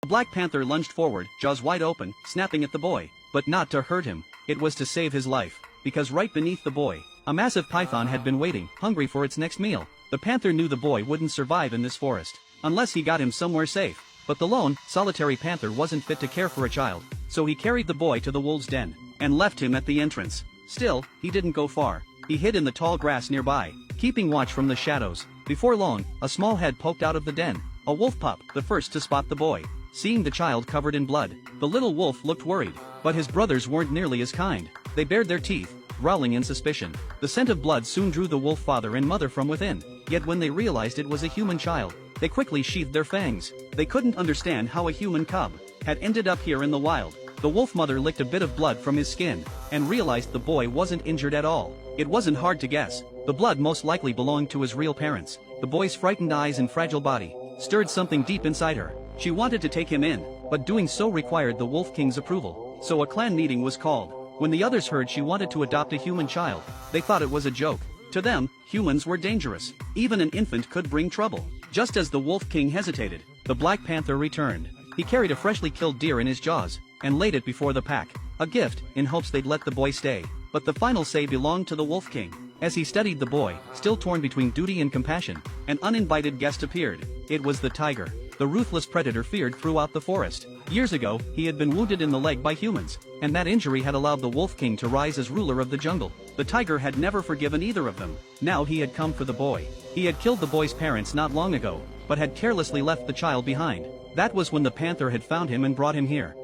The Black Panther lunged forward, jaws wide open, snapping at the boy, but not to hurt him. It was to save his life, because right beneath the boy, a massive python had been waiting, hungry for its next meal. The panther knew the boy wouldn't survive in this forest, unless he got him somewhere safe. But the lone, solitary panther wasn't fit to care for a child, so he carried the boy to the wolf's den, and left him at the entrance. Still, he didn't go far. He hid in the tall grass nearby, keeping watch from the shadows. Before long, a small head poked out of the den, a wolf pup, the first to spot the boy. Seeing the child covered in blood, the little wolf looked worried, but his brothers weren't nearly as kind. They bared their teeth, growling in suspicion. The scent of blood soon drew the wolf father and mother from within, yet when they realized it was a human child, they quickly sheathed their fangs. They couldn't understand how a human cub had ended up here in the wild. The wolf mother licked a bit of blood from his skin, and realized the boy wasn't injured at all. It wasn't hard to guess. The blood most likely belonged to his real parents. The boy's frightened eyes and fragile body stirred something deep inside her. She wanted to take him in, but doing so required the Wolf King's approval. So a clan meeting was called. When the others heard she wanted to adopt a human child, they thought it was a joke. To them, humans were dangerous. Even an infant could bring trouble. Just as the Wolf King hesitated, the Black Panther returned. He carried a freshly killed deer in his jaws, and laid it before the pack. A gift, in hopes they'd let the boy stay. But the final say belonged to the Wolf King. As he studied the boy, still torn between duty and compassion, an uninvited guest appeared. It was the tiger, the ruthless predator feared throughout the forest. Years ago, he had been wounded in the leg by humans, and that injury had allowed the Wolf King to rise as ruler of the jungle. The tiger had never forgiven either of them. Now he had come for the boy. He had killed the boy's parents not long ago, but had carelessly left the child behind. That was when the panther had found him and brought him here.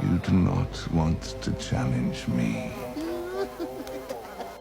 You do not want to challenge me.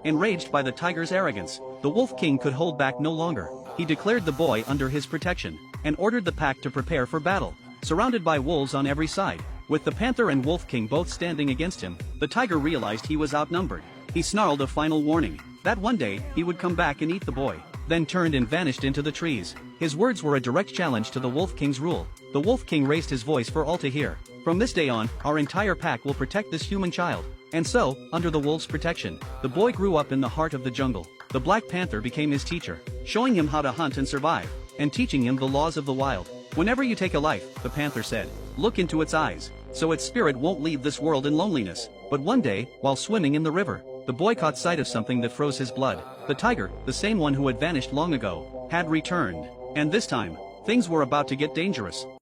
Enraged by the tiger's arrogance, the Wolf King could hold back no longer. He declared the boy under his protection, and ordered the pack to prepare for battle. Surrounded by wolves on every side, with the panther and Wolf King both standing against him, the tiger realized he was outnumbered. He snarled a final warning, that one day, he would come back and eat the boy, then turned and vanished into the trees. His words were a direct challenge to the Wolf King's rule. The Wolf King raised his voice for all to hear. From this day on, our entire pack will protect this human child. And so, under the wolf's protection, the boy grew up in the heart of the jungle. The Black Panther became his teacher, showing him how to hunt and survive, and teaching him the laws of the wild. Whenever you take a life, the panther said, look into its eyes, so its spirit won't leave this world in loneliness. But one day, while swimming in the river, the boy caught sight of something that froze his blood. The tiger, the same one who had vanished long ago, had returned. And this time, things were about to get dangerous.